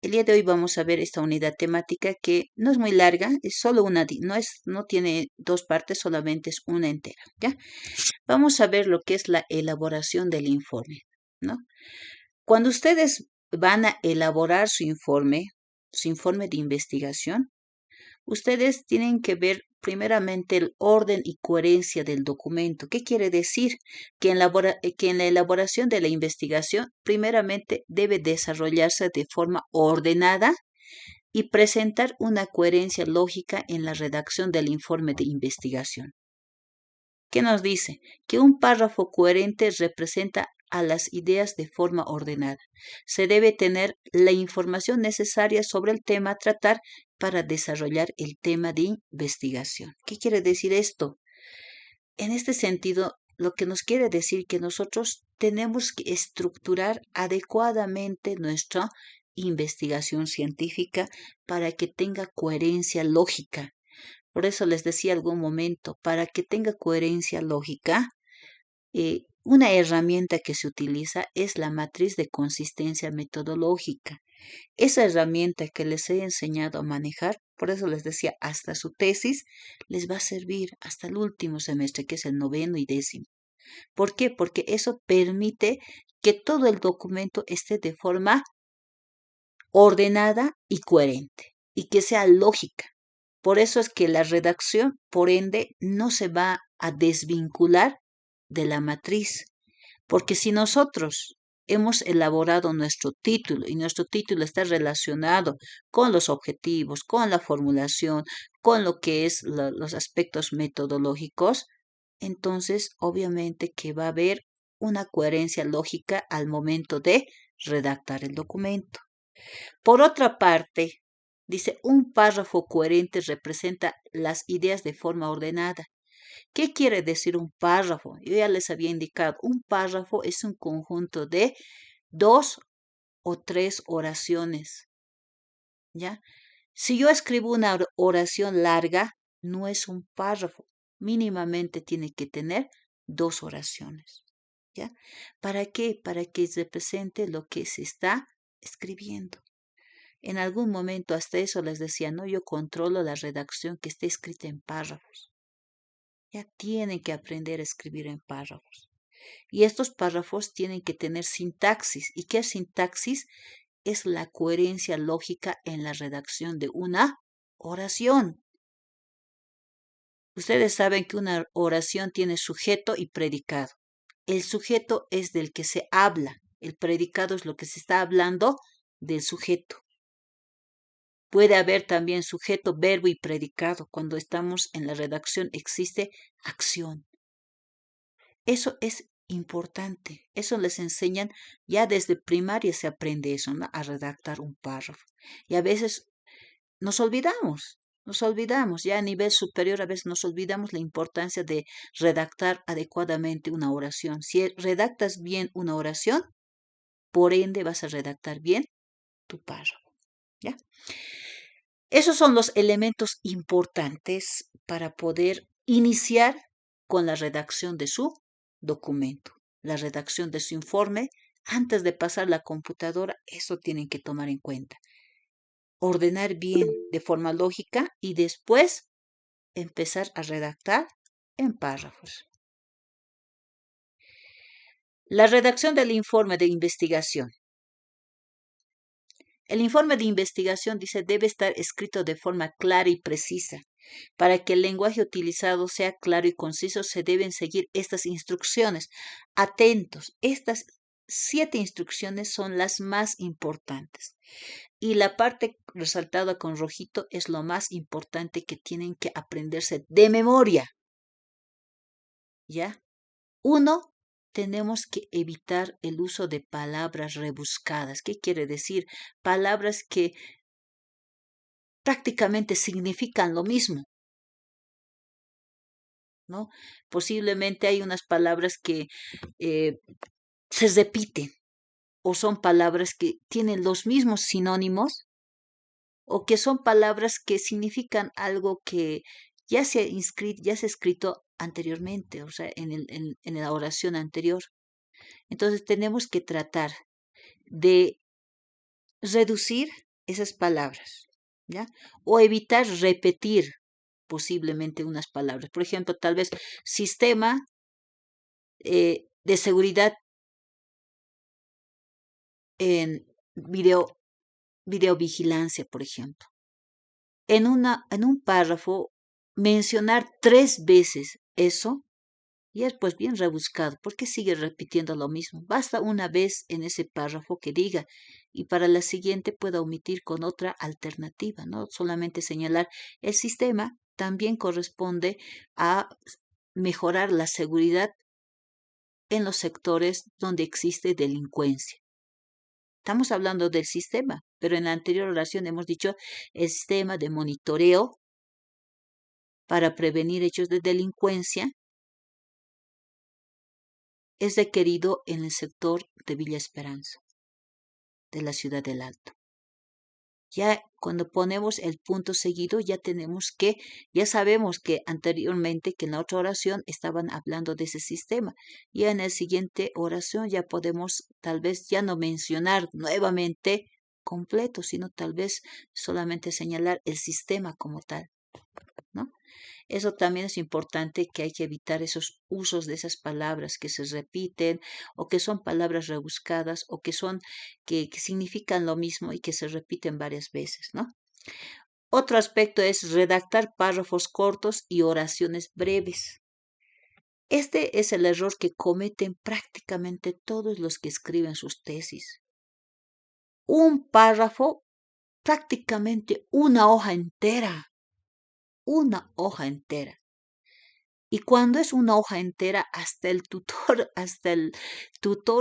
El día de hoy vamos a ver esta unidad temática que no es muy larga, es solo no tiene dos partes, solamente es una entera, ¿ya? Vamos a ver lo que es la elaboración del informe, ¿no? Cuando ustedes van a elaborar su informe de investigación, ustedes tienen que ver primeramente el orden y coherencia del documento. ¿Qué quiere decir? Que en la elaboración de la investigación, primeramente debe desarrollarse de forma ordenada y presentar una coherencia lógica en la redacción del informe de investigación. ¿Qué nos dice? Que un párrafo coherente representa a las ideas de forma ordenada. Se debe tener la información necesaria sobre el tema a tratar para desarrollar el tema de investigación. ¿Qué quiere decir esto? En este sentido, lo que nos quiere decir que nosotros tenemos que estructurar adecuadamente nuestra investigación científica para que tenga coherencia lógica. Por eso les decía algún momento, para que tenga coherencia lógica, una herramienta que se utiliza es la matriz de consistencia metodológica. Esa herramienta que les he enseñado a manejar, por eso les decía, hasta su tesis les va a servir hasta el último semestre, que es el noveno y décimo. ¿Por qué? Porque eso permite que todo el documento esté de forma ordenada y coherente y que sea lógica. Por eso es que la redacción, por ende, no se va a desvincular de la matriz, porque si nosotros hemos elaborado nuestro título y nuestro título está relacionado con los objetivos, con la formulación, con lo que es los aspectos metodológicos, entonces obviamente que va a haber una coherencia lógica al momento de redactar el documento. Por otra parte, dice, un párrafo coherente representa las ideas de forma ordenada. ¿Qué quiere decir un párrafo? Yo ya les había indicado, un párrafo es un conjunto de 2 o 3 oraciones, ¿ya? Si yo escribo una oración larga, no es un párrafo, mínimamente tiene que tener 2 oraciones, ¿ya? ¿Para qué? Para que represente lo que se está escribiendo. En algún momento hasta eso les decía, no, yo controlo la redacción que esté escrita en párrafos. Ya tienen que aprender a escribir en párrafos. Y estos párrafos tienen que tener sintaxis. ¿Y qué es sintaxis? Es la coherencia lógica en la redacción de una oración. Ustedes saben que una oración tiene sujeto y predicado. El sujeto es del que se habla. El predicado es lo que se está hablando del sujeto. Puede haber también sujeto, verbo y predicado. Cuando estamos en la redacción existe acción. Eso es importante. Eso les enseñan, ya desde primaria se aprende eso, ¿no? A redactar un párrafo. Y a veces nos olvidamos, ya a nivel superior a veces nos olvidamos la importancia de redactar adecuadamente una oración. Si redactas bien una oración, por ende vas a redactar bien tu párrafo, ¿ya? Esos son los elementos importantes para poder iniciar con la redacción de su documento, la redacción de su informe. Antes de pasar la computadora, eso tienen que tomar en cuenta. Ordenar bien de forma lógica y después empezar a redactar en párrafos. La redacción del informe de investigación. El informe de investigación dice debe estar escrito de forma clara y precisa. Para que el lenguaje utilizado sea claro y conciso, se deben seguir estas instrucciones. Atentos, estas 7 instrucciones son las más importantes. Y la parte resaltada con rojito es lo más importante que tienen que aprenderse de memoria. ¿Ya? 1. Tenemos que evitar el uso de palabras rebuscadas. ¿Qué quiere decir? Palabras que prácticamente significan lo mismo, ¿no? Posiblemente hay unas palabras que eh, se repiten o son palabras que tienen los mismos sinónimos o que son palabras que significan algo que ya se ha escrito anteriormente, o sea, en la oración anterior. Entonces tenemos que tratar de reducir esas palabras, ¿ya? O evitar repetir posiblemente unas palabras. Por ejemplo, tal vez sistema de seguridad en videovigilancia, por ejemplo. En un párrafo, mencionar 3 veces eso y es pues bien rebuscado. ¿Por qué sigue repitiendo lo mismo? Basta una vez en ese párrafo que diga y para la siguiente pueda omitir con otra alternativa, no solamente señalar el sistema también corresponde a mejorar la seguridad en los sectores donde existe delincuencia. Estamos hablando del sistema, pero en la anterior oración hemos dicho el sistema de monitoreo para prevenir hechos de delincuencia es requerido en el sector de Villa Esperanza, de la ciudad del Alto. Ya cuando ponemos el punto seguido, ya sabemos que anteriormente, que en la otra oración estaban hablando de ese sistema. Ya en la siguiente oración ya podemos tal vez ya no mencionar nuevamente completo, sino tal vez solamente señalar el sistema como tal, ¿no? Eso también es importante, que hay que evitar esos usos de esas palabras que se repiten o que son palabras rebuscadas o que significan lo mismo y que se repiten varias veces, ¿no? Otro aspecto es redactar párrafos cortos y oraciones breves. Este es el error que cometen prácticamente todos los que escriben sus tesis. Un párrafo, prácticamente una hoja entera. Y cuando es una hoja entera, hasta el tutor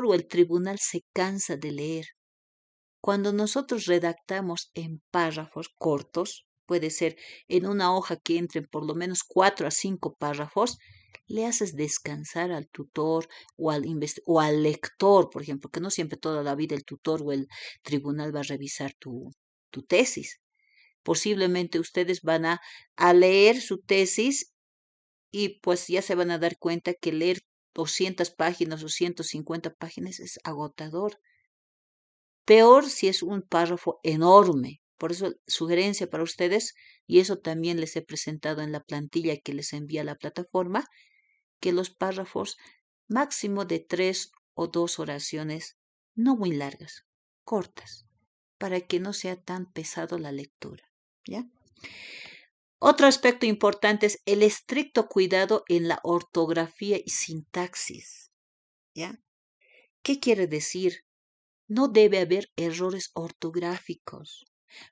o el tribunal se cansa de leer. Cuando nosotros redactamos en párrafos cortos, puede ser en una hoja que entren por lo menos 4 a 5 párrafos, le haces descansar al tutor o al lector, por ejemplo, que no siempre toda la vida el tutor o el tribunal va a revisar tu tesis. Posiblemente ustedes van a leer su tesis y pues ya se van a dar cuenta que leer 200 páginas o 150 páginas es agotador. Peor si es un párrafo enorme. Por eso, sugerencia para ustedes, y eso también les he presentado en la plantilla que les envía la plataforma, que los párrafos máximo de 3 o 2 oraciones, no muy largas, cortas, para que no sea tan pesado la lectura, ¿ya? Otro aspecto importante es el estricto cuidado en la ortografía y sintaxis, ¿ya? ¿Qué quiere decir? No debe haber errores ortográficos.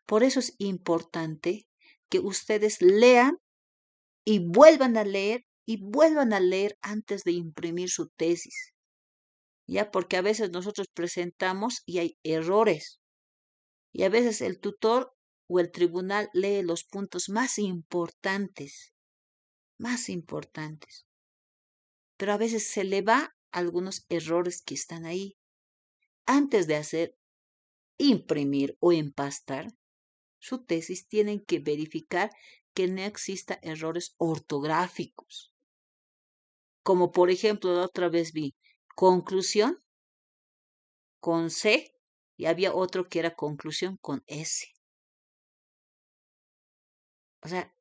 Por eso es importante que ustedes lean y vuelvan a leer y vuelvan a leer antes de imprimir su tesis, ¿ya? Porque a veces nosotros presentamos y hay errores. Y a veces el tutor o el tribunal lee los puntos más importantes. Pero a veces se le va algunos errores que están ahí. Antes de imprimir o empastar su tesis, tienen que verificar que no exista errores ortográficos. Como por ejemplo, la otra vez vi conclusión con C y había otro que era conclusión con S. O sea,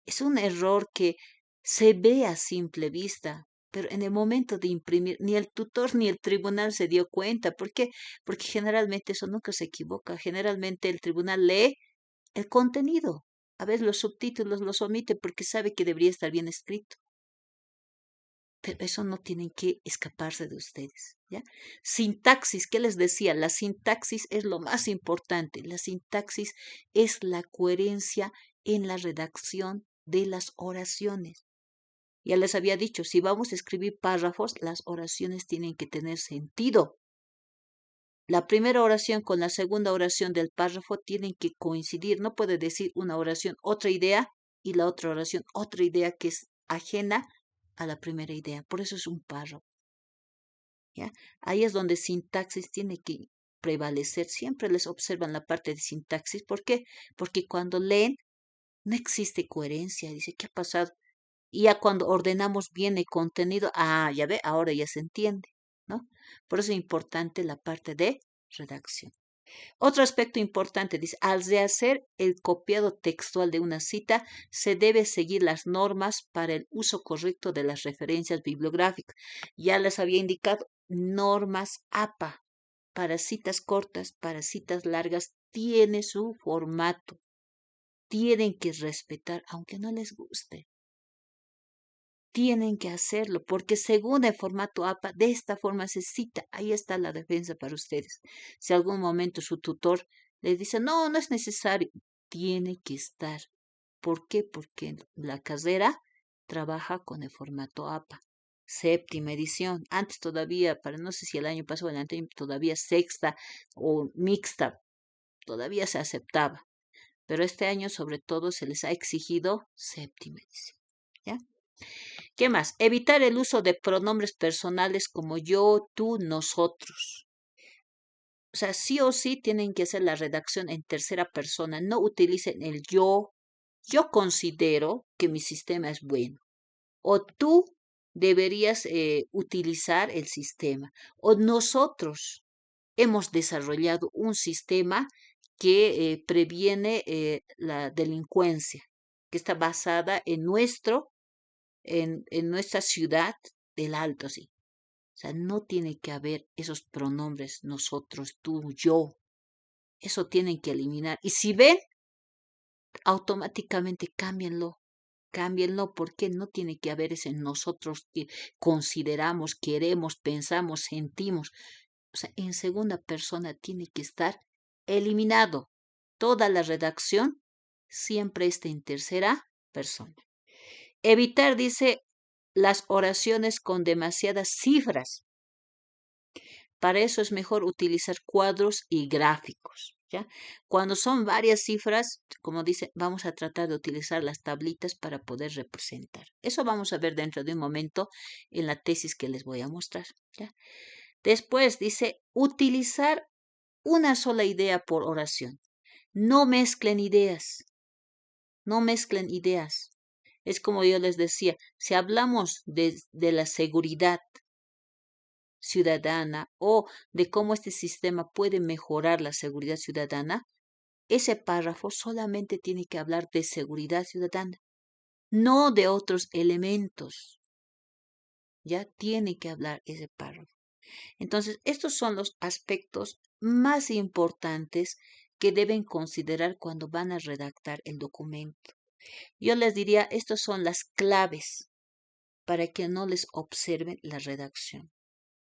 es un error que se ve a simple vista, pero en el momento de imprimir, ni el tutor ni el tribunal se dio cuenta. ¿Por qué? Porque generalmente eso nunca se equivoca. Generalmente el tribunal lee el contenido. A veces los subtítulos los omite porque sabe que debería estar bien escrito. Pero eso no tienen que escaparse de ustedes, ¿ya? Sintaxis, ¿qué les decía? La sintaxis es lo más importante. La sintaxis es la coherencia en la redacción de las oraciones. Ya les había dicho, si vamos a escribir párrafos, las oraciones tienen que tener sentido. La primera oración con la segunda oración del párrafo tienen que coincidir. No puede decir una oración otra idea y la otra oración otra idea que es ajena a la primera idea. Por eso es un párrafo, ¿ya? Ahí es donde sintaxis tiene que prevalecer. Siempre les observan la parte de sintaxis. ¿Por qué? Porque cuando leen no existe coherencia. Dice, ¿qué ha pasado? Y ya cuando ordenamos bien el contenido, ya ve, ahora ya se entiende, ¿no? Por eso es importante la parte de redacción. Otro aspecto importante, dice, al rehacer el copiado textual de una cita, se debe seguir las normas para el uso correcto de las referencias bibliográficas. Ya les había indicado normas APA. Para citas cortas, para citas largas, tiene su formato. Tienen que respetar, aunque no les guste. Tienen que hacerlo, porque según el formato APA, de esta forma se cita. Ahí está la defensa para ustedes. Si algún momento su tutor les dice, no, no es necesario, tiene que estar. ¿Por qué? Porque la carrera trabaja con el formato APA. Séptima edición. Antes todavía, para no sé si el año pasado o el anterior, todavía sexta o mixta, todavía se aceptaba. Pero este año, sobre todo, se les ha exigido séptima edición. ¿Ya? ¿Qué más? Evitar el uso de pronombres personales como yo, tú, nosotros. O sea, sí o sí tienen que hacer la redacción en tercera persona. No utilicen el yo. Yo considero que mi sistema es bueno. O tú deberías utilizar el sistema. O nosotros hemos desarrollado un sistema que previene la delincuencia, que está basada en nuestra ciudad del Alto, sí. O sea, no tiene que haber esos pronombres nosotros, tú, yo. Eso tienen que eliminar. Y si ven, automáticamente cámbienlo. Cámbienlo porque no tiene que haber ese nosotros que consideramos, queremos, pensamos, sentimos. O sea, en segunda persona tiene que estar eliminado. Toda la redacción siempre está en tercera persona. Evitar, dice, las oraciones con demasiadas cifras. Para eso es mejor utilizar cuadros y gráficos, ¿ya? Cuando son varias cifras, como dice, vamos a tratar de utilizar las tablitas para poder representar. Eso vamos a ver dentro de un momento en la tesis que les voy a mostrar, ¿ya? Después dice, utilizar una sola idea por oración. No mezclen ideas, no mezclen ideas. Es como yo les decía, si hablamos de la seguridad ciudadana o de cómo este sistema puede mejorar la seguridad ciudadana, ese párrafo solamente tiene que hablar de seguridad ciudadana, no de otros elementos. Ya tiene que hablar ese párrafo. Entonces, estos son los aspectos más importantes que deben considerar cuando van a redactar el documento. Yo les diría, estas son las claves para que no les observen la redacción.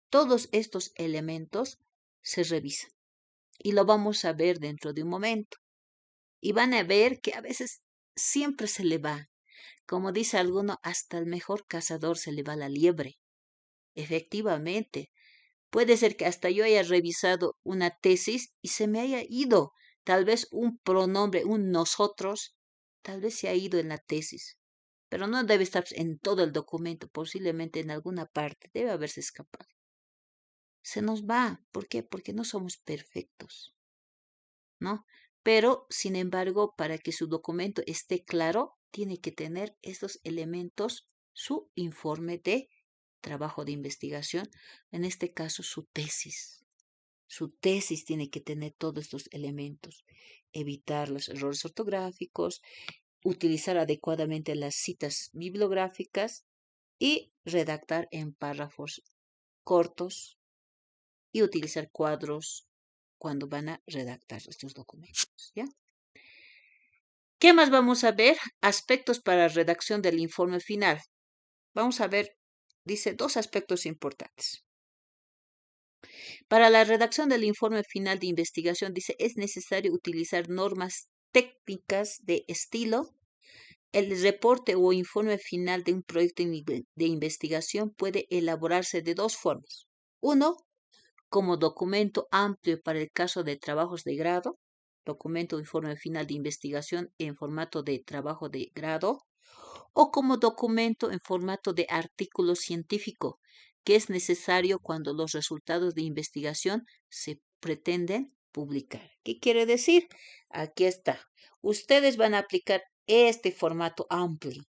Todos estos elementos se revisan y lo vamos a ver dentro de un momento. Y van a ver que a veces siempre se le va. Como dice alguno, hasta el mejor cazador se le va la liebre. Efectivamente, puede ser que hasta yo haya revisado una tesis y se me haya ido. Tal vez un pronombre, un nosotros, tal vez se ha ido en la tesis. Pero no debe estar en todo el documento, posiblemente en alguna parte, debe haberse escapado. Se nos va. ¿Por qué? Porque no somos perfectos, ¿no? Pero, sin embargo, para que su documento esté claro, tiene que tener estos elementos, su informe de trabajo de investigación, en este caso su tesis. Su tesis tiene que tener todos estos elementos, evitar los errores ortográficos, utilizar adecuadamente las citas bibliográficas y redactar en párrafos cortos y utilizar cuadros cuando van a redactar estos documentos, ¿ya? ¿Qué más vamos a ver? Aspectos para redacción del informe final. Vamos a ver, dice, dos aspectos importantes. Para la redacción del informe final de investigación, dice, es necesario utilizar normas técnicas de estilo. El reporte o informe final de un proyecto de investigación puede elaborarse de dos formas. Uno, como documento amplio para el caso de trabajos de grado, documento o informe final de investigación en formato de trabajo de grado, o como documento en formato de artículo científico, que es necesario cuando los resultados de investigación se pretenden publicar. ¿Qué quiere decir? Aquí está. Ustedes van a aplicar este formato amplio,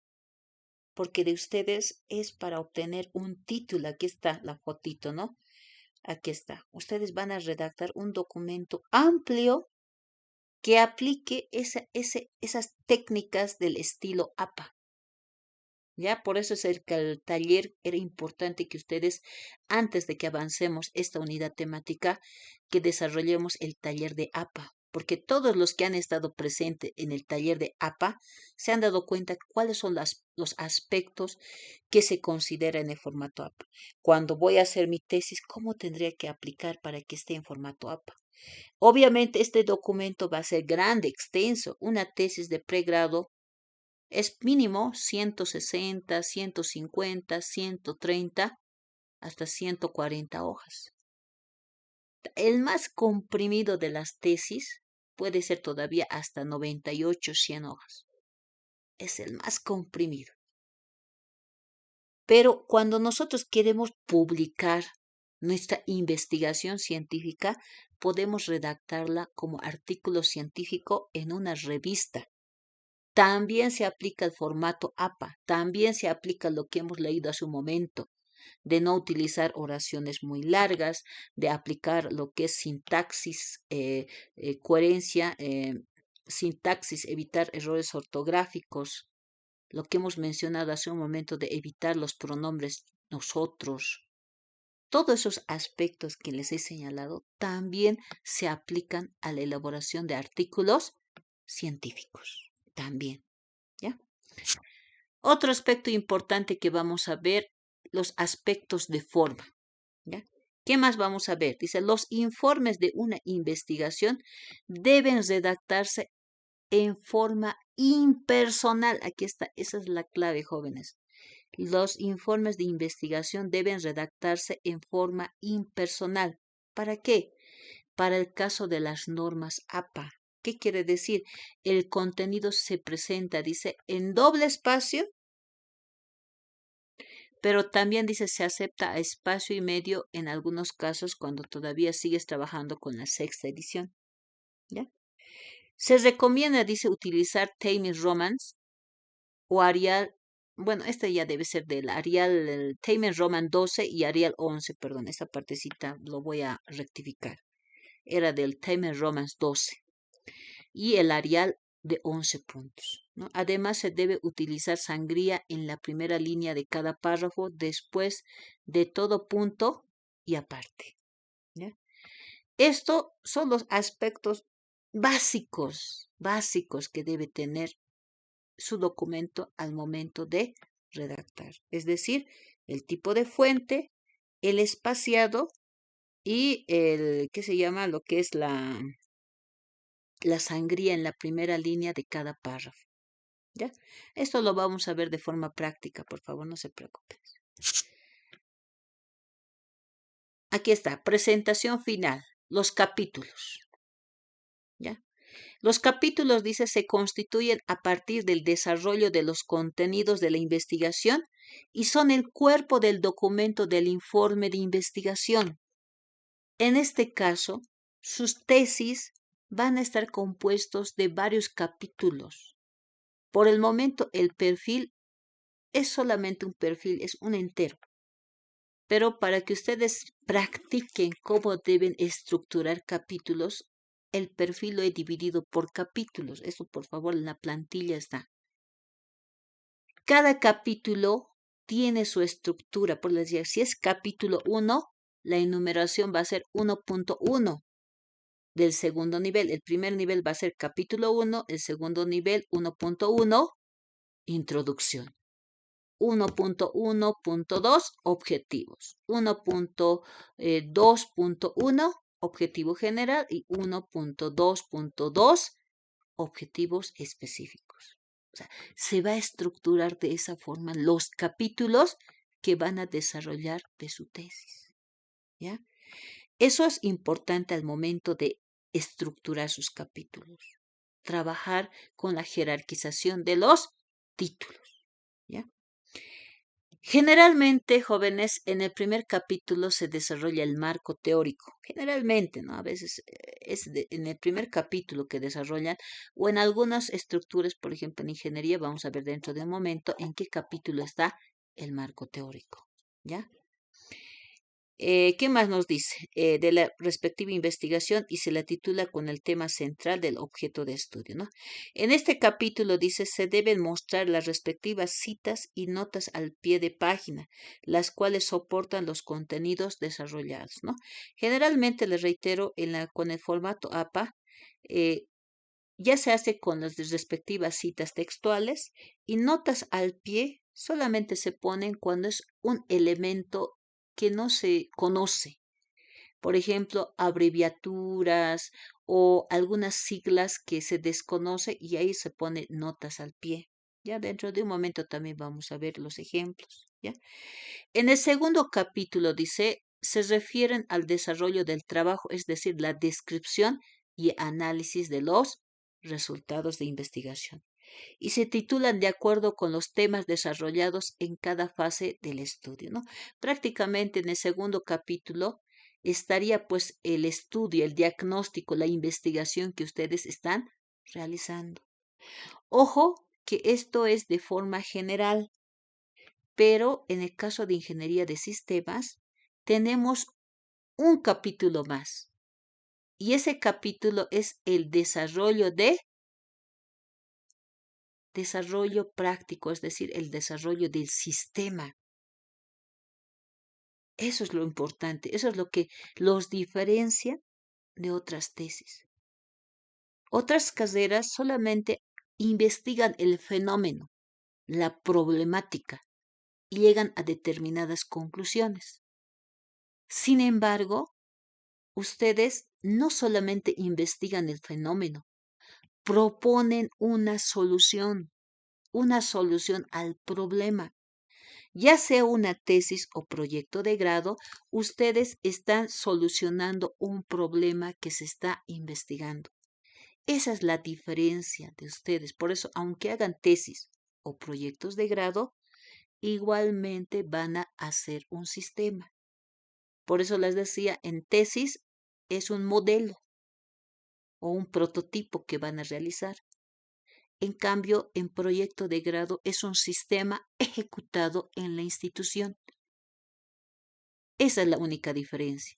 porque de ustedes es para obtener un título. Aquí está la fotito, ¿no? Aquí está. Ustedes van a redactar un documento amplio que aplique esas técnicas del estilo APA. ¿Ya? Por eso es que el taller era importante que ustedes, antes de que avancemos esta unidad temática, que desarrollemos el taller de APA, porque todos los que han estado presentes en el taller de APA se han dado cuenta cuáles son los aspectos que se consideran en el formato APA. Cuando voy a hacer mi tesis, ¿cómo tendría que aplicar para que esté en formato APA? Obviamente este documento va a ser grande, extenso. Una tesis de pregrado es mínimo 160, 150, 130, hasta 140 hojas. El más comprimido de las tesis puede ser todavía hasta 98, 100 hojas. Es el más comprimido. Pero cuando nosotros queremos publicar nuestra investigación científica, podemos redactarla como artículo científico en una revista. También se aplica el formato APA, también se aplica lo que hemos leído hace un momento, de no utilizar oraciones muy largas, de aplicar lo que es sintaxis, coherencia, sintaxis, evitar errores ortográficos, lo que hemos mencionado hace un momento de evitar los pronombres nosotros. Todos esos aspectos que les he señalado también se aplican a la elaboración de artículos científicos. También, ¿ya? Otro aspecto importante que vamos a ver, los aspectos de forma, ¿ya? ¿Qué más vamos a ver? Dice, los informes de una investigación deben redactarse en forma impersonal. Aquí está, esa es la clave, jóvenes. Los informes de investigación deben redactarse en forma impersonal. ¿Para qué? Para el caso de las normas APA. ¿Qué quiere decir? El contenido se presenta, dice, en doble espacio, pero también dice se acepta a espacio y medio en algunos casos cuando todavía sigues trabajando con la sexta edición. ¿Ya? Se recomienda, dice, utilizar Times Romans o Arial, bueno, este ya debe ser del Arial, el Times Roman 12 y Arial 11, perdón, esta partecita lo voy a rectificar. Era del Times Romans 12 y el Arial de 11 puntos, ¿no? Además, se debe utilizar sangría en la primera línea de cada párrafo, después de todo punto y aparte, ¿ya? Estos son los aspectos básicos que debe tener su documento al momento de redactar. Es decir, el tipo de fuente, el espaciado y el, ¿qué se llama? Lo que es la sangría en la primera línea de cada párrafo. ¿Ya? Esto lo vamos a ver de forma práctica, por favor, no se preocupen. Aquí está, presentación final, los capítulos. ¿Ya? Los capítulos, dice, se constituyen a partir del desarrollo de los contenidos de la investigación y son el cuerpo del documento del informe de investigación. En este caso, sus tesis van a estar compuestos de varios capítulos. Por el momento, el perfil es solamente un perfil, es un entero. Pero para que ustedes practiquen cómo deben estructurar capítulos, el perfil lo he dividido por capítulos. Eso, por favor, en la plantilla está. Cada capítulo tiene su estructura. Por decir, si es capítulo 1, la enumeración va a ser 1.1 del segundo nivel. El primer nivel va a ser capítulo 1, el segundo nivel 1.1, introducción. 1.1.2 objetivos, 1.2.1 objetivo general y 1.2.2 objetivos específicos. O sea, se va a estructurar de esa forma los capítulos que van a desarrollar de su tesis. ¿Ya? Eso es importante al momento de estructurar sus capítulos. Trabajar con la jerarquización de los títulos. ¿Ya? Generalmente, jóvenes, en el primer capítulo se desarrolla el marco teórico. Generalmente, ¿no? A veces en el primer capítulo que desarrollan, o en algunas estructuras, por ejemplo, en ingeniería, vamos a ver dentro de un momento en qué capítulo está el marco teórico, ¿ya? ¿Qué más nos dice? De la respectiva investigación y se la titula con el tema central del objeto de estudio, ¿no? En este capítulo dice, se deben mostrar las respectivas citas y notas al pie de página, las cuales soportan los contenidos desarrollados, ¿no? Generalmente, les reitero, con el formato APA, eh, ya se hace con las respectivas citas textuales y notas al pie solamente se ponen cuando es un elemento que no se conoce. Por ejemplo, abreviaturas o algunas siglas que se desconoce y ahí se pone notas al pie. Ya dentro de un momento también vamos a ver los ejemplos. ¿Ya? En el segundo capítulo dice, se refieren al desarrollo del trabajo, es decir, la descripción y análisis de los resultados de investigación. Y se titulan de acuerdo con los temas desarrollados en cada fase del estudio, ¿no? Prácticamente en el segundo capítulo estaría pues el estudio, el diagnóstico, la investigación que ustedes están realizando. Ojo que esto es de forma general, pero en el caso de ingeniería de sistemas tenemos un capítulo más y ese capítulo es el desarrollo práctico, es decir, el desarrollo del sistema. Eso es lo importante, eso es lo que los diferencia de otras tesis. Otras carreras solamente investigan el fenómeno, la problemática y llegan a determinadas conclusiones. Sin embargo, ustedes no solamente investigan el fenómeno, proponen una solución al problema. Ya sea una tesis o proyecto de grado, ustedes están solucionando un problema que se está investigando. Esa es la diferencia de ustedes. Por eso, aunque hagan tesis o proyectos de grado, igualmente van a hacer un sistema. Por eso les decía, en tesis es un modelo o un prototipo que van a realizar. En cambio, en proyecto de grado es un sistema ejecutado en la institución. Esa es la única diferencia,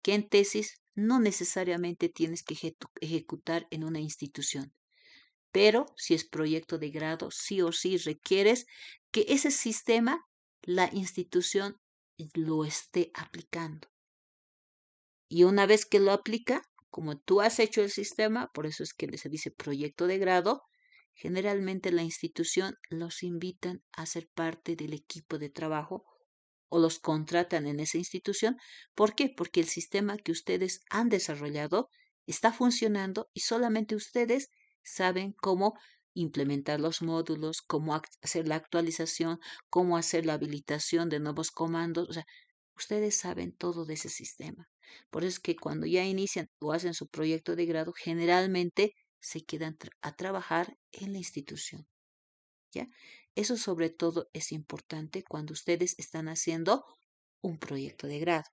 que en tesis no necesariamente tienes que ejecutar en una institución, pero si es proyecto de grado, sí o sí requieres que ese sistema, la institución lo esté aplicando. Y una vez que lo aplica, como tú has hecho el sistema, por eso es que se dice proyecto de grado, generalmente la institución los invitan a ser parte del equipo de trabajo o los contratan en esa institución. ¿Por qué? Porque el sistema que ustedes han desarrollado está funcionando y solamente ustedes saben cómo implementar los módulos, cómo hacer la actualización, cómo hacer la habilitación de nuevos comandos. O sea, ustedes saben todo de ese sistema. Por eso es que cuando ya inician o hacen su proyecto de grado, generalmente se quedan a trabajar en la institución. ¿Ya? Eso sobre todo es importante cuando ustedes están haciendo un proyecto de grado.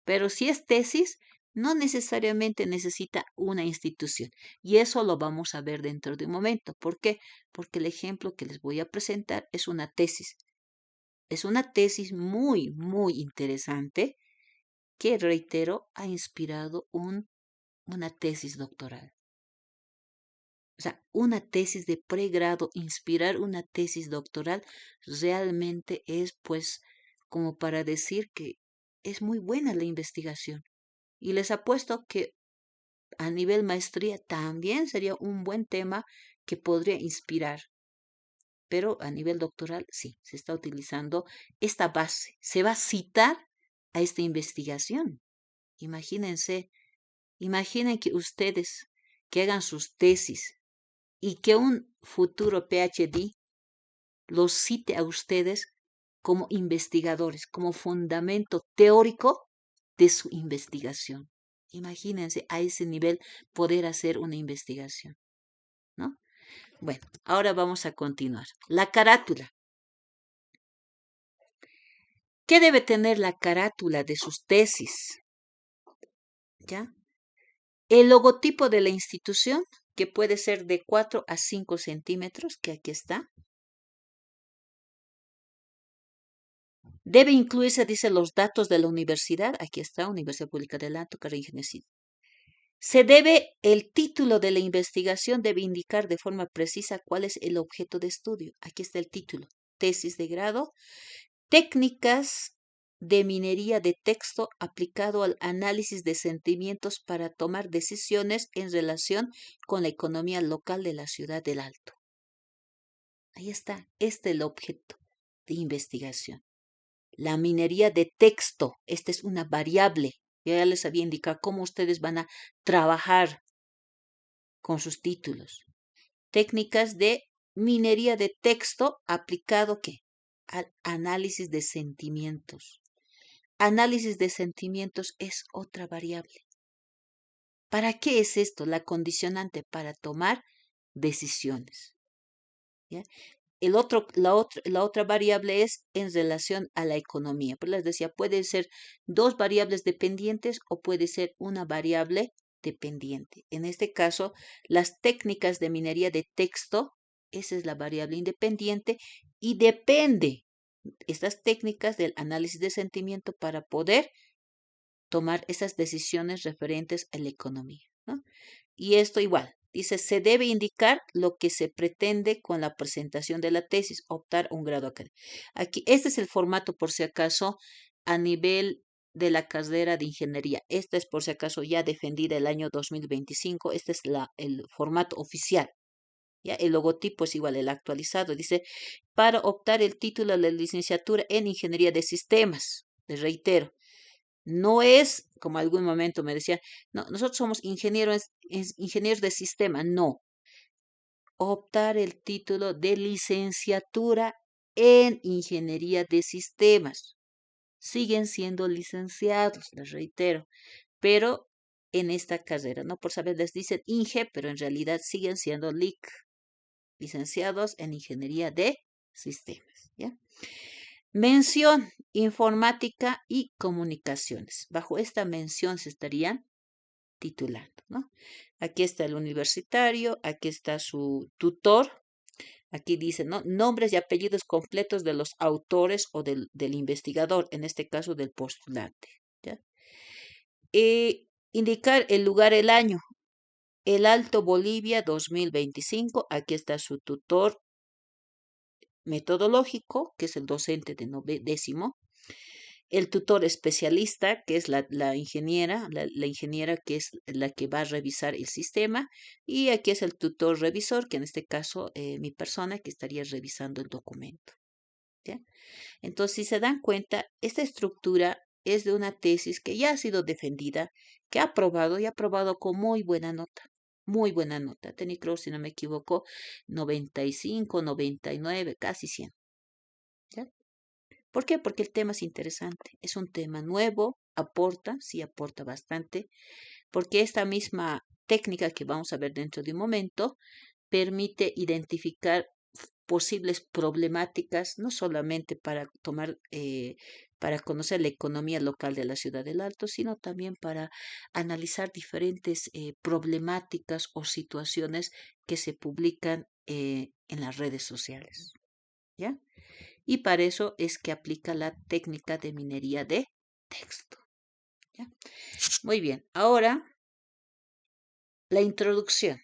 Pero si es tesis, no necesariamente necesita una institución. Y eso lo vamos a ver dentro de un momento. ¿Por qué? Porque el ejemplo que les voy a presentar es una tesis. Es una tesis muy, muy interesante que, reitero, ha inspirado una tesis doctoral. O sea, una tesis de pregrado, inspirar una tesis doctoral, realmente es pues como para decir que es muy buena la investigación. Y les apuesto que a nivel maestría también sería un buen tema que podría inspirar. Pero a nivel doctoral sí, se está utilizando esta base. Se va a citar a esta investigación. Imagínense, imaginen que ustedes que hagan sus tesis y que un futuro PhD los cite a ustedes como investigadores, como fundamento teórico de su investigación. Imagínense a ese nivel poder hacer una investigación, ¿no? Bueno, ahora vamos a continuar. La carátula. ¿Qué debe tener la carátula de sus tesis? ¿Ya? El logotipo de la institución, que puede ser de 4 a 5 centímetros, que aquí está. Debe incluirse, dice, los datos de la universidad. Aquí está, Universidad Pública del Alto, carrera de Ingeniería Civil. Se debe, el título de la investigación debe indicar de forma precisa cuál es el objeto de estudio. Aquí está el título. Tesis de grado, técnicas de minería de texto aplicado al análisis de sentimientos para tomar decisiones en relación con la economía local de la ciudad del Alto. Ahí está, este es el objeto de investigación. La minería de texto, esta es una variable. Yo ya les había indicado cómo ustedes van a trabajar con sus títulos. Técnicas de minería de texto aplicado ¿qué? Al análisis de sentimientos. Análisis de sentimientos es otra variable. ¿Para qué es esto? La condicionante para tomar decisiones. ¿Ya? La otra variable es en relación a la economía. Pues les decía, pueden ser dos variables dependientes o puede ser una variable dependiente. En este caso, las técnicas de minería de texto, esa es la variable independiente y depende estas técnicas del análisis de sentimiento para poder tomar esas decisiones referentes a la economía, ¿no? Y esto igual, dice, se debe indicar lo que se pretende con la presentación de la tesis, optar un grado académico. Aquí, este es el formato, por si acaso, a nivel de la carrera de ingeniería. Esta es, por si acaso, ya defendida el año 2025. Este es el formato oficial. ¿Ya? El logotipo es igual, el actualizado. Dice, para optar el título de la licenciatura en ingeniería de sistemas. Les reitero, no es, como algún momento me decía, no, nosotros somos ingenieros de sistema. No. Optar el título de licenciatura en ingeniería de sistemas. Siguen siendo licenciados, les reitero, pero en esta carrera, ¿no? Por saber, les dicen INGE, pero en realidad siguen siendo LIC, licenciados en ingeniería de sistemas, ¿ya? Mención, informática y comunicaciones. Bajo esta mención se estarían titulando, ¿no? Aquí está el universitario, aquí está su tutor, aquí dice, ¿no? Nombres y apellidos completos de los autores o del investigador, en este caso del postulante, ¿ya? Indicar el lugar, el año. El Alto Bolivia 2025, aquí está su tutor metodológico, que es el docente de décimo, el tutor especialista, que es la ingeniera, la ingeniera que es la que va a revisar el sistema, y aquí es el tutor revisor, que en este caso mi persona que estaría revisando el documento. ¿Ya? Entonces, si se dan cuenta, esta estructura es de una tesis que ya ha sido defendida, que ha aprobado y ha aprobado con muy buena nota. Muy buena nota. Tenía, creo, si no me equivoco, 95, 99, casi 100. ¿Ya? ¿Por qué? Porque el tema es interesante. Es un tema nuevo, aporta, sí aporta bastante, porque esta misma técnica que vamos a ver dentro de un momento permite identificar posibles problemáticas, no solamente para para conocer la economía local de la ciudad del Alto, sino también para analizar diferentes problemáticas o situaciones que se publican en las redes sociales. ¿Ya? Y para eso es que aplica la técnica de minería de texto. ¿Ya? Muy bien, ahora la introducción.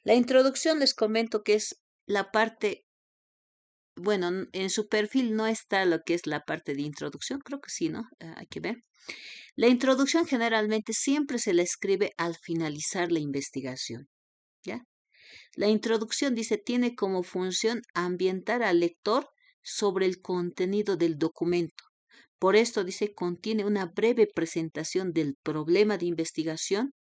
La introducción les comento que es la parte, bueno, en su perfil no está lo que es la parte de introducción, creo que sí, ¿no? Hay que ver. La introducción generalmente siempre se la escribe al finalizar la investigación, ¿ya? La introducción, dice, tiene como función ambientar al lector sobre el contenido del documento. Por esto, dice, contiene una breve presentación del problema de investigación,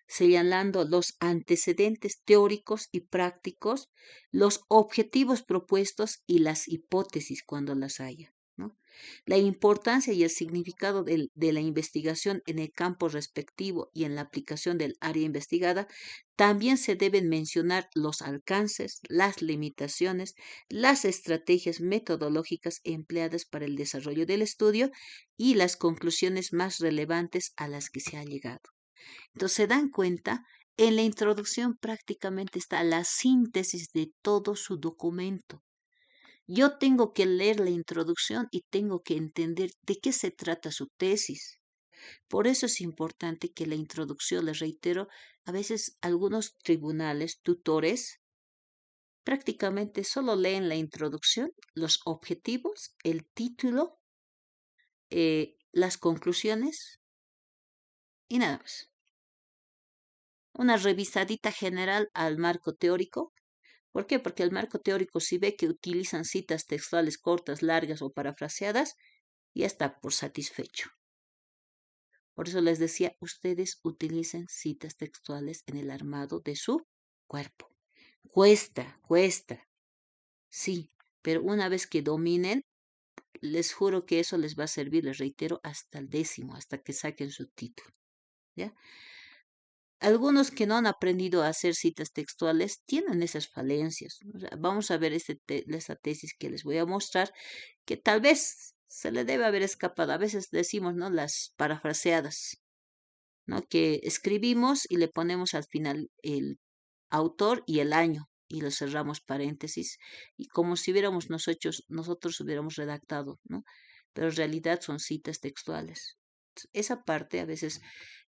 señalando los antecedentes teóricos y prácticos, los objetivos propuestos y las hipótesis cuando las haya, ¿no? La importancia y el significado de la investigación en el campo respectivo y en la aplicación del área investigada, también se deben mencionar los alcances, las limitaciones, las estrategias metodológicas empleadas para el desarrollo del estudio y las conclusiones más relevantes a las que se ha llegado. Entonces, se dan cuenta, en la introducción prácticamente está la síntesis de todo su documento. Yo tengo que leer la introducción y tengo que entender de qué se trata su tesis. Por eso es importante que la introducción, les reitero, a veces algunos tribunales, tutores, prácticamente solo leen la introducción, los objetivos, el título, las conclusiones y nada más. Una revisadita general al marco teórico. ¿Por qué? Porque el marco teórico, si ve que utilizan citas textuales cortas, largas o parafraseadas, ya está por satisfecho. Por eso les decía, ustedes utilicen citas textuales en el armado de su cuerpo. Cuesta, sí, pero una vez que dominen, les juro que eso les va a servir, les reitero, hasta el 10º, hasta que saquen su título. ¿Ya? Algunos que no han aprendido a hacer citas textuales tienen esas falencias. O sea, vamos a ver esta tesis que les voy a mostrar, que tal vez se le debe haber escapado. A veces decimos, ¿no? Las parafraseadas, ¿no? Que escribimos y le ponemos al final el autor y el año y lo cerramos paréntesis y como si hubiéramos nosotros hubiéramos redactado, ¿no? Pero en realidad son citas textuales. Esa parte a veces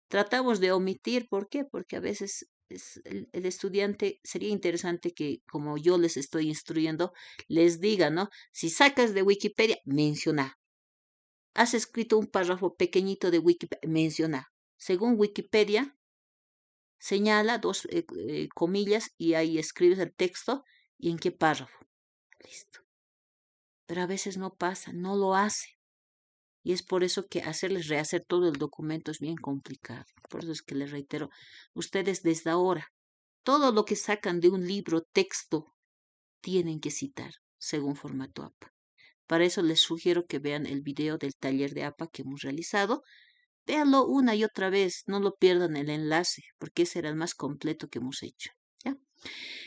tratamos de omitir. ¿Por qué? Porque a veces el estudiante sería interesante que, como yo les estoy instruyendo, les diga, ¿no? Si sacas de Wikipedia, menciona. Has escrito un párrafo pequeñito de Wikipedia, menciona. Según Wikipedia, señala dos comillas y ahí escribes el texto y en qué párrafo. Listo. Pero a veces no pasa, no lo hace. Y es por eso que hacerles rehacer todo el documento es bien complicado. Por eso es que les reitero, ustedes desde ahora, todo lo que sacan de un libro, texto, tienen que citar según formato APA. Para eso les sugiero que vean el video del taller de APA que hemos realizado. Véanlo una y otra vez, no lo pierdan el enlace, porque ese era el más completo que hemos hecho. ¿Ya?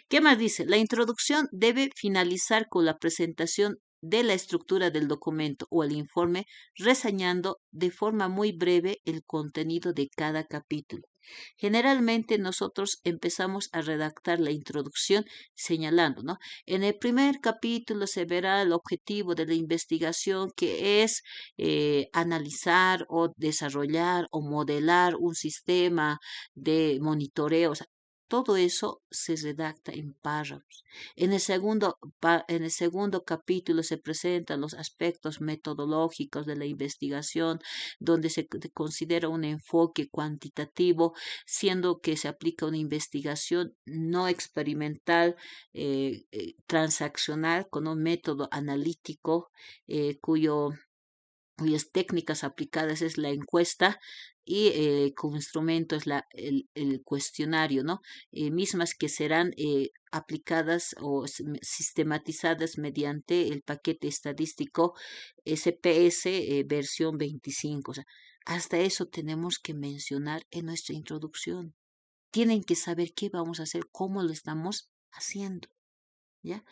¿Qué más dice? La introducción debe finalizar con la presentación de la estructura del documento o el informe, reseñando de forma muy breve el contenido de cada capítulo. Generalmente nosotros empezamos a redactar la introducción señalando, ¿no? En el primer capítulo se verá el objetivo de la investigación, que es analizar o desarrollar o modelar un sistema de monitoreo. O sea, todo eso se redacta en párrafos. En el segundo capítulo se presentan los aspectos metodológicos de la investigación, donde se considera un enfoque cuantitativo, siendo que se aplica una investigación no experimental, transaccional, con un método analítico cuyas técnicas aplicadas es la encuesta y como instrumento es el cuestionario, ¿no? Mismas que serán aplicadas o sistematizadas mediante el paquete estadístico SPS versión 25. O sea, hasta eso tenemos que mencionar en nuestra introducción. Tienen que saber qué vamos a hacer, cómo lo estamos haciendo, ¿ya?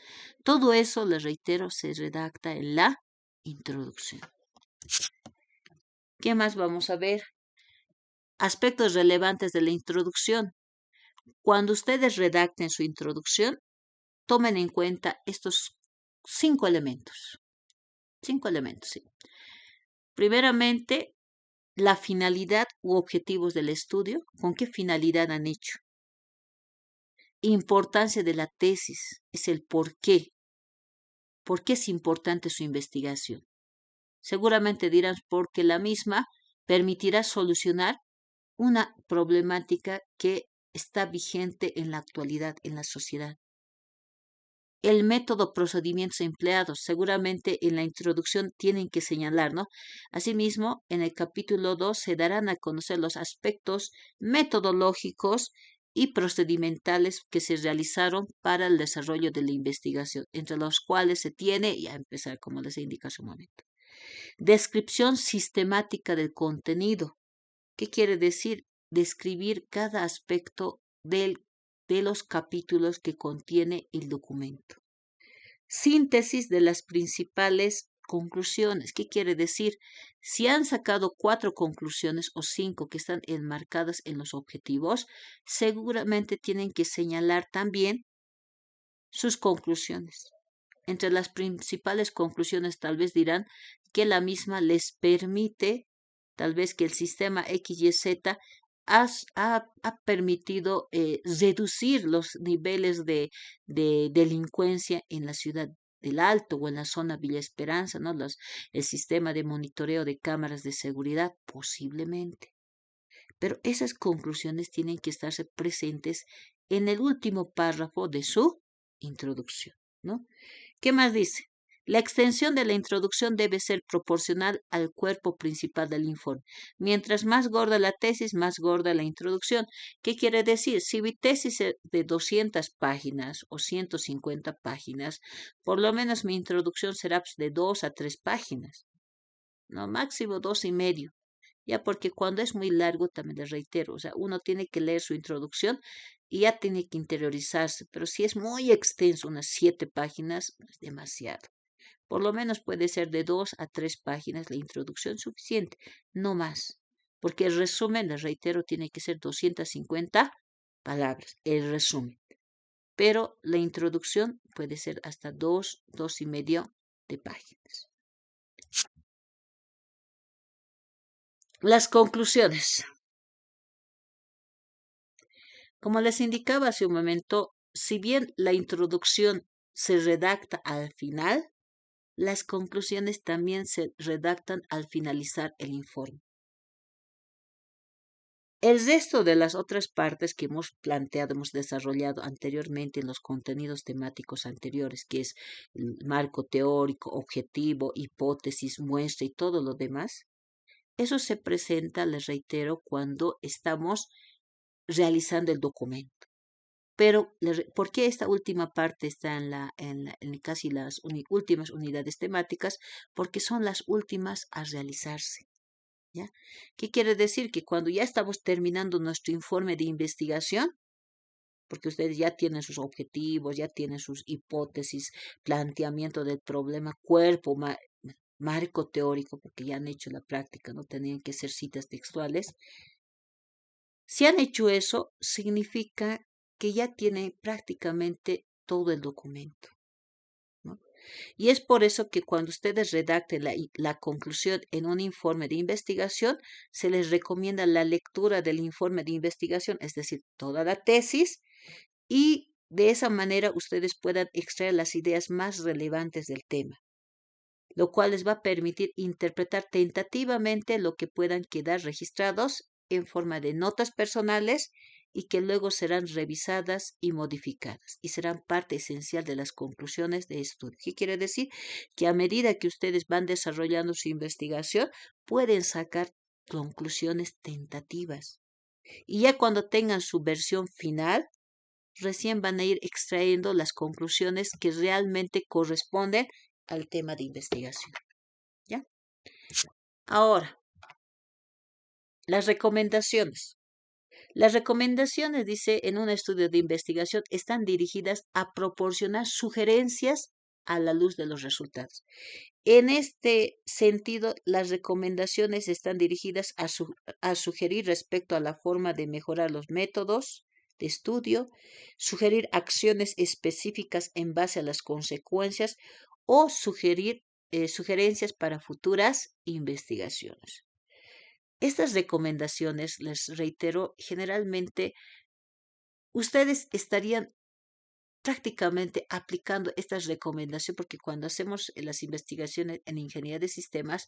Todo eso, les reitero, se redacta en la introducción. ¿Qué más vamos a ver? Aspectos relevantes de la introducción. Cuando ustedes redacten su introducción, tomen en cuenta estos 5 elementos. 5 elementos, sí. Primeramente, la finalidad u objetivos del estudio. ¿Con qué finalidad han hecho? Importancia de la tesis. Es el por qué. ¿Por qué es importante su investigación? Seguramente dirán porque la misma permitirá solucionar una problemática que está vigente en la actualidad en la sociedad. El método, procedimientos empleados, seguramente en la introducción tienen que señalar, ¿no? Asimismo, en el capítulo 2 se darán a conocer los aspectos metodológicos y procedimentales que se realizaron para el desarrollo de la investigación, entre los cuales se tiene, y a empezar como les indica hace un momento, descripción sistemática del contenido. ¿Qué quiere decir? Describir cada aspecto de los capítulos que contiene el documento. Síntesis de las principales conclusiones. ¿Qué quiere decir? Si han sacado 4 conclusiones o 5 que están enmarcadas en los objetivos, seguramente tienen que señalar también sus conclusiones. Entre las principales conclusiones tal vez dirán que la misma les permite, tal vez que el sistema XYZ ha permitido reducir los niveles de delincuencia en la ciudad del Alto o en la zona Villa Esperanza, ¿no? El sistema de monitoreo de cámaras de seguridad, posiblemente. Pero esas conclusiones tienen que estarse presentes en el último párrafo de su introducción, ¿no? ¿Qué más dice? La extensión de la introducción debe ser proporcional al cuerpo principal del informe. Mientras más gorda la tesis, más gorda la introducción. ¿Qué quiere decir? Si mi tesis es de 200 páginas o 150 páginas, por lo menos mi introducción será de 2 a 3 páginas, no máximo 2 y medio. Ya porque cuando es muy largo, también les reitero, o sea, uno tiene que leer su introducción y ya tiene que interiorizarse, pero si es muy extenso, unas 7 páginas, es demasiado. Por lo menos puede ser de 2 a 3 páginas la introducción suficiente, no más, porque el resumen, les reitero, tiene que ser 250 palabras, el resumen. Pero la introducción puede ser hasta 2 y medio de páginas. Las conclusiones. Como les indicaba hace un momento, si bien la introducción se redacta al final, las conclusiones también se redactan al finalizar el informe. El resto de las otras partes que hemos planteado, hemos desarrollado anteriormente en los contenidos temáticos anteriores, que es el marco teórico, objetivo, hipótesis, muestra y todo lo demás, eso se presenta, les reitero, cuando estamos realizando el documento. Pero, ¿por qué esta última parte está en casi las últimas unidades temáticas? Porque son las últimas a realizarse. ¿Ya? ¿Qué quiere decir? Que cuando ya estamos terminando nuestro informe de investigación, porque ustedes ya tienen sus objetivos, ya tienen sus hipótesis, planteamiento del problema, cuerpo, marco teórico, porque ya han hecho la práctica, no tenían que ser citas textuales. Si han hecho eso, significa que ya tienen prácticamente todo el documento, ¿no? Y es por eso que cuando ustedes redacten la conclusión en un informe de investigación, se les recomienda la lectura del informe de investigación, es decir, toda la tesis, y de esa manera ustedes puedan extraer las ideas más relevantes del tema, lo cual les va a permitir interpretar tentativamente lo que puedan quedar registrados en forma de notas personales y que luego serán revisadas y modificadas y serán parte esencial de las conclusiones de estudio. ¿Qué quiere decir? Que a medida que ustedes van desarrollando su investigación, pueden sacar conclusiones tentativas. Y ya cuando tengan su versión final, recién van a ir extrayendo las conclusiones que realmente corresponden al tema de investigación. ¿Ya? Ahora, las recomendaciones. Las recomendaciones, dice, en un estudio de investigación, están dirigidas a proporcionar sugerencias a la luz de los resultados. En este sentido, las recomendaciones están dirigidas a sugerir respecto a la forma de mejorar los métodos de estudio, sugerir acciones específicas en base a las consecuencias o sugerir sugerencias para futuras investigaciones. Estas recomendaciones, les reitero, generalmente ustedes estarían prácticamente aplicando estas recomendaciones, porque cuando hacemos las investigaciones en ingeniería de sistemas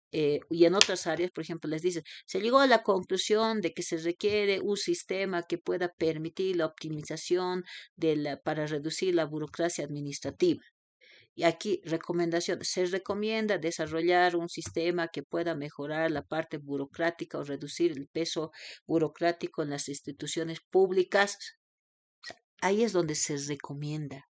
y en otras áreas, por ejemplo, les dicen, se llegó a la conclusión de que se requiere un sistema que pueda permitir la optimización para reducir la burocracia administrativa. Y aquí, recomendación, se recomienda desarrollar un sistema que pueda mejorar la parte burocrática o reducir el peso burocrático en las instituciones públicas. Ahí es donde se recomienda.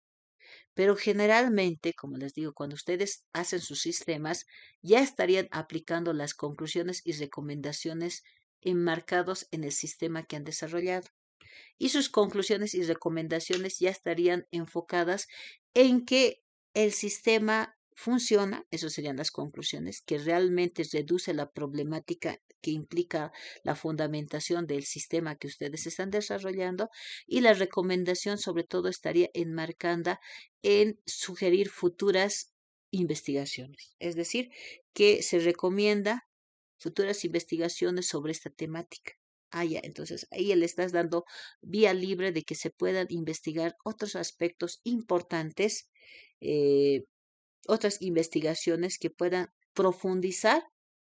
Pero generalmente, como les digo, cuando ustedes hacen sus sistemas, ya estarían aplicando las conclusiones y recomendaciones enmarcados en el sistema que han desarrollado. Y sus conclusiones y recomendaciones ya estarían enfocadas en que el sistema funciona, esas serían las conclusiones, que realmente reduce la problemática que implica la fundamentación del sistema que ustedes están desarrollando, y la recomendación sobre todo estaría enmarcada en sugerir futuras investigaciones. Es decir, que se recomienda futuras investigaciones sobre esta temática. Ah, ya, entonces ahí le estás dando vía libre de que se puedan investigar otros aspectos importantes, eh, otras investigaciones que puedan profundizar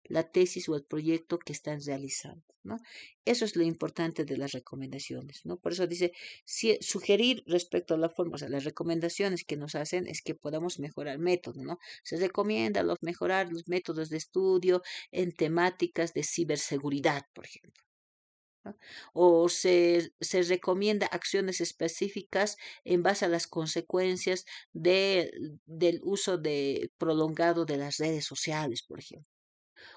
la tesis o el proyecto que están realizando, ¿no? Eso es lo importante de las recomendaciones, ¿no? Por eso dice, si, sugerir respecto a la forma, o sea, las recomendaciones que nos hacen es que podamos mejorar métodos, ¿no? Se recomienda mejorar los métodos de estudio en temáticas de ciberseguridad, por ejemplo. ¿No? O se recomienda acciones específicas en base a las consecuencias del uso prolongado de las redes sociales, por ejemplo.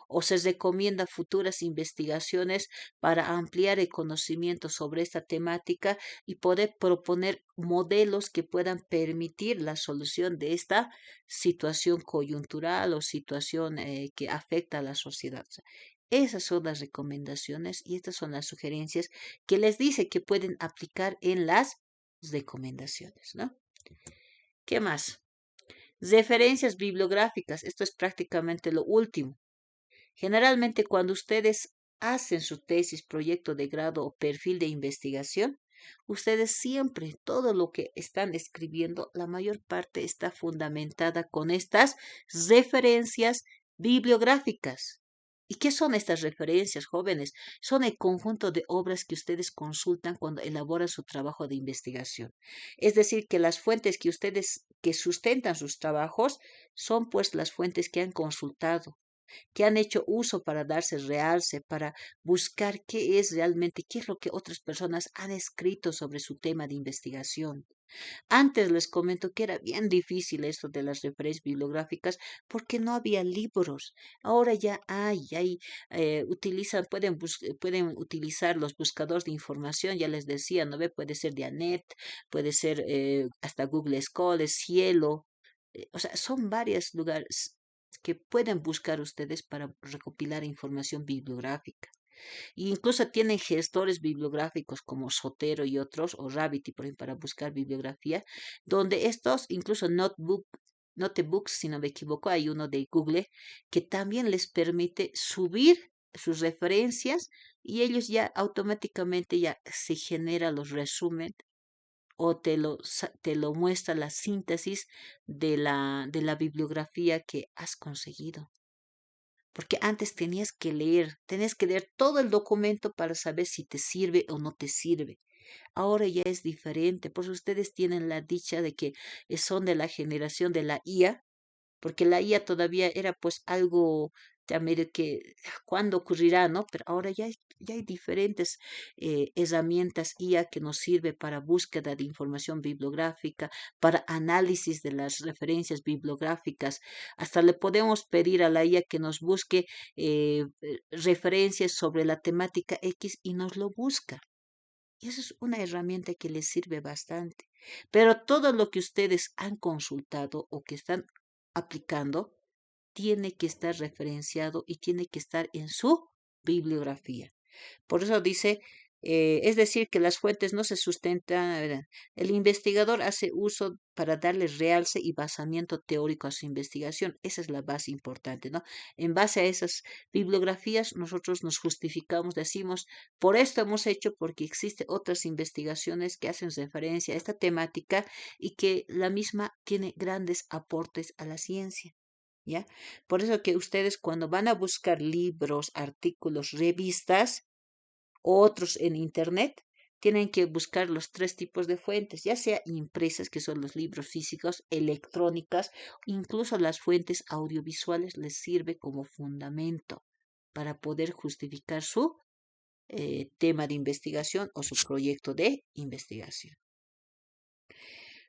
O se recomienda futuras investigaciones para ampliar el conocimiento sobre esta temática y poder proponer modelos que puedan permitir la solución de esta situación coyuntural o situación que afecta a la sociedad. Esas son las recomendaciones y estas son las sugerencias que les dice que pueden aplicar en las recomendaciones, ¿no? ¿Qué más? Referencias bibliográficas. Esto es prácticamente lo último. Generalmente cuando ustedes hacen su tesis, proyecto de grado o perfil de investigación, ustedes siempre, todo lo que están escribiendo, la mayor parte está fundamentada con estas referencias bibliográficas. ¿Y qué son estas referencias, jóvenes? Son el conjunto de obras que ustedes consultan cuando elaboran su trabajo de investigación. Es decir, que las fuentes que ustedes que sustentan sus trabajos son pues las fuentes que han consultado, que han hecho uso para darse realce, para buscar qué es realmente, qué es lo que otras personas han escrito sobre su tema de investigación. Antes les comento que era bien difícil esto de las referencias bibliográficas porque no había libros. Ahora ya hay, pueden utilizar los buscadores de información, ya les decía, ¿no ve? Puede ser Dianet, puede ser hasta Google Scholar, Cielo, o sea, son varios lugares que pueden buscar ustedes para recopilar información bibliográfica. E incluso tienen gestores bibliográficos como Sotero y otros, o Rabbit, por ejemplo, para buscar bibliografía, donde estos, incluso Notebooks, si no me equivoco, hay uno de Google que también les permite subir sus referencias y ellos ya automáticamente ya se genera los resúmenes o te lo muestra la síntesis de la bibliografía que has conseguido. Porque antes tenías que leer todo el documento para saber si te sirve o no te sirve. Ahora ya es diferente, por eso ustedes tienen la dicha de que son de la generación de la IA, porque la IA todavía era pues algo ya medio que cuándo ocurrirá, ¿no? Pero ahora ya hay diferentes herramientas IA que nos sirve para búsqueda de información bibliográfica, para análisis de las referencias bibliográficas. Hasta le podemos pedir a la IA que nos busque referencias sobre la temática X y nos lo busca. Y esa es una herramienta que les sirve bastante. Pero todo lo que ustedes han consultado o que están aplicando tiene que estar referenciado y tiene que estar en su bibliografía. Por eso dice, es decir, que las fuentes no se sustentan. El investigador hace uso para darle realce y basamiento teórico a su investigación. Esa es la base importante, ¿no? En base a esas bibliografías, nosotros nos justificamos, decimos, por esto hemos hecho, porque existen otras investigaciones que hacen referencia a esta temática y que la misma tiene grandes aportes a la ciencia. ¿Ya? Por eso que ustedes cuando van a buscar libros, artículos, revistas, otros en Internet, tienen que buscar los tres tipos de fuentes, ya sea impresas, que son los libros físicos, electrónicas, incluso las fuentes audiovisuales les sirve como fundamento para poder justificar su tema de investigación o su proyecto de investigación.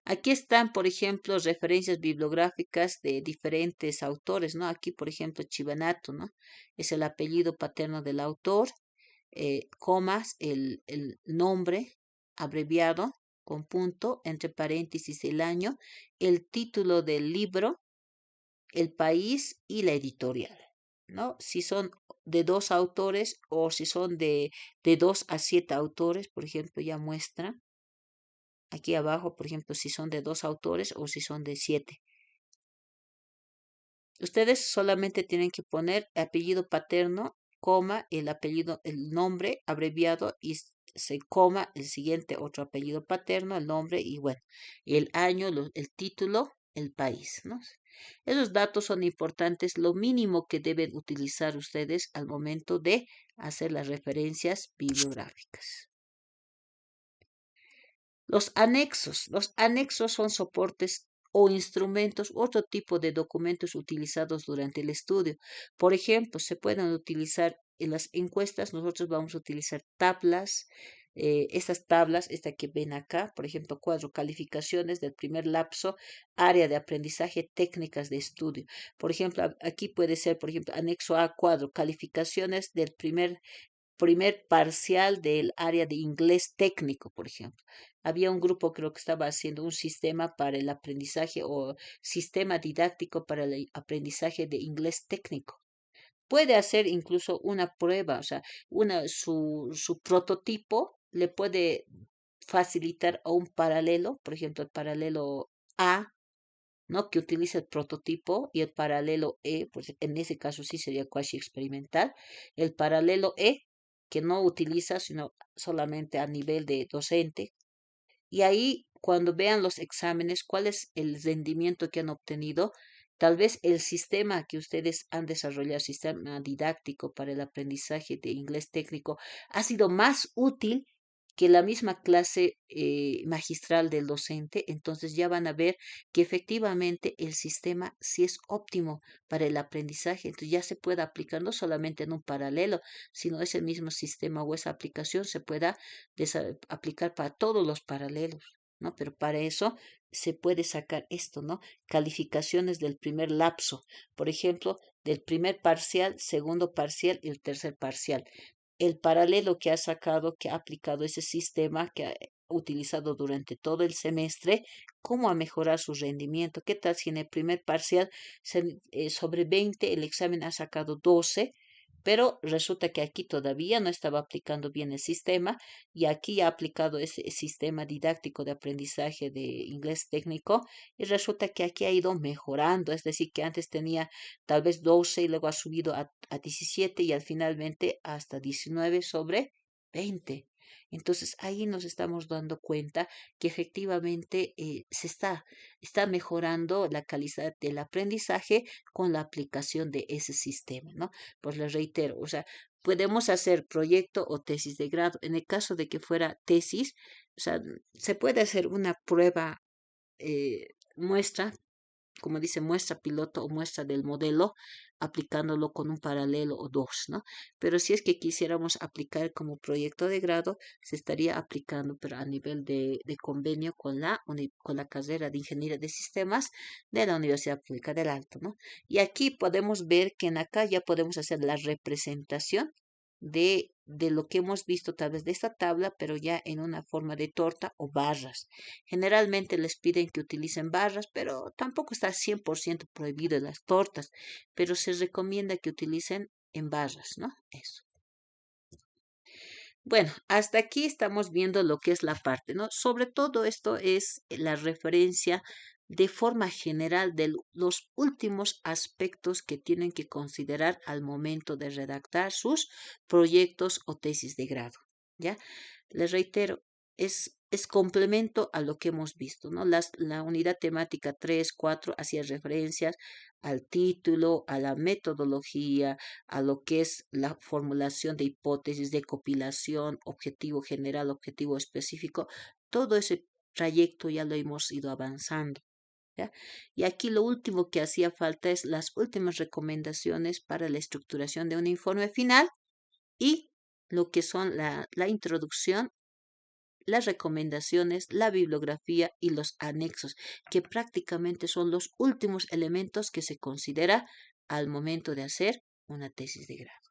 Aquí están, por ejemplo, referencias bibliográficas de diferentes autores, ¿no? Aquí, por ejemplo, Chivanato, ¿no? Es el apellido paterno del autor, comas, el nombre abreviado con punto, entre paréntesis el año, el título del libro, el país y la editorial, ¿no? Si son de 2 autores o si son de 2 a 7 autores, por ejemplo, ya muestra aquí abajo, por ejemplo, si son de 2 autores o si son de 7. Ustedes solamente tienen que poner apellido paterno, coma, el apellido, el nombre abreviado y se coma el siguiente otro apellido paterno, el nombre y bueno, el año, el título, el país, ¿no? Esos datos son importantes, lo mínimo que deben utilizar ustedes al momento de hacer las referencias bibliográficas. Los anexos son soportes o instrumentos, otro tipo de documentos utilizados durante el estudio. Por ejemplo, se pueden utilizar en las encuestas, nosotros vamos a utilizar tablas, estas tablas, esta que ven acá, por ejemplo, 4 calificaciones del primer lapso, área de aprendizaje, técnicas de estudio. Por ejemplo, aquí puede ser, por ejemplo, anexo A, 4 calificaciones del primer parcial del área de inglés técnico, por ejemplo. Había un grupo, creo que estaba haciendo un sistema para el aprendizaje o sistema didáctico para el aprendizaje de inglés técnico. Puede hacer incluso una prueba, o sea, su prototipo le puede facilitar a un paralelo, por ejemplo, el paralelo A, ¿no? Que utiliza el prototipo y el paralelo E, pues en ese caso sí sería cuasi experimental. El paralelo E, que no utiliza, sino solamente a nivel de docente. Y ahí, cuando vean los exámenes, cuál es el rendimiento que han obtenido, tal vez el sistema que ustedes han desarrollado, sistema didáctico para el aprendizaje de inglés técnico, ha sido más útil que la misma clase magistral del docente, entonces ya van a ver que efectivamente el sistema sí es óptimo para el aprendizaje, entonces ya se puede aplicar no solamente en un paralelo, sino ese mismo sistema o esa aplicación se pueda aplicar para todos los paralelos, ¿no? Pero para eso se puede sacar esto, ¿no? Calificaciones del primer lapso, por ejemplo, del primer parcial, segundo parcial y el tercer parcial. El paralelo que ha sacado, que ha aplicado ese sistema que ha utilizado durante todo el semestre, cómo ha mejorado su rendimiento. ¿Qué tal si en el primer parcial sobre 20 el examen ha sacado 12? Pero resulta que aquí todavía no estaba aplicando bien el sistema y aquí ha aplicado ese sistema didáctico de aprendizaje de inglés técnico y resulta que aquí ha ido mejorando, es decir, que antes tenía tal vez 12 y luego ha subido a 17 y al finalmente hasta 19 sobre 20. Entonces ahí nos estamos dando cuenta que efectivamente está mejorando la calidad del aprendizaje con la aplicación de ese sistema, ¿no? Pues les reitero, o sea, podemos hacer proyecto o tesis de grado. En el caso de que fuera tesis, o sea, se puede hacer una prueba muestra, como dice, muestra piloto o muestra del modelo, aplicándolo con un paralelo o dos, ¿no? Pero si es que quisiéramos aplicar como proyecto de grado, se estaría aplicando, pero a nivel de convenio con la carrera de Ingeniería de Sistemas de la Universidad Pública del Alto, ¿no? Y aquí podemos ver que en acá ya podemos hacer la representación de lo que hemos visto tal vez de esta tabla, pero ya en una forma de torta o barras. Generalmente les piden que utilicen barras, pero tampoco está 100% prohibido las tortas, pero se recomienda que utilicen en barras, ¿no? Eso. Bueno, hasta aquí estamos viendo lo que es la parte, ¿no? Sobre todo esto es la referencia de forma general de los últimos aspectos que tienen que considerar al momento de redactar sus proyectos o tesis de grado, ¿ya? Les reitero, es complemento a lo que hemos visto, ¿no? La unidad temática 3, 4 hacía referencias al título, a la metodología, a lo que es la formulación de hipótesis, de compilación, objetivo general, objetivo específico. Todo ese trayecto ya lo hemos ido avanzando, ¿ya? Y aquí lo último que hacía falta es las últimas recomendaciones para la estructuración de un informe final y lo que son la introducción, las recomendaciones, la bibliografía y los anexos, que prácticamente son los últimos elementos que se considera al momento de hacer una tesis de grado.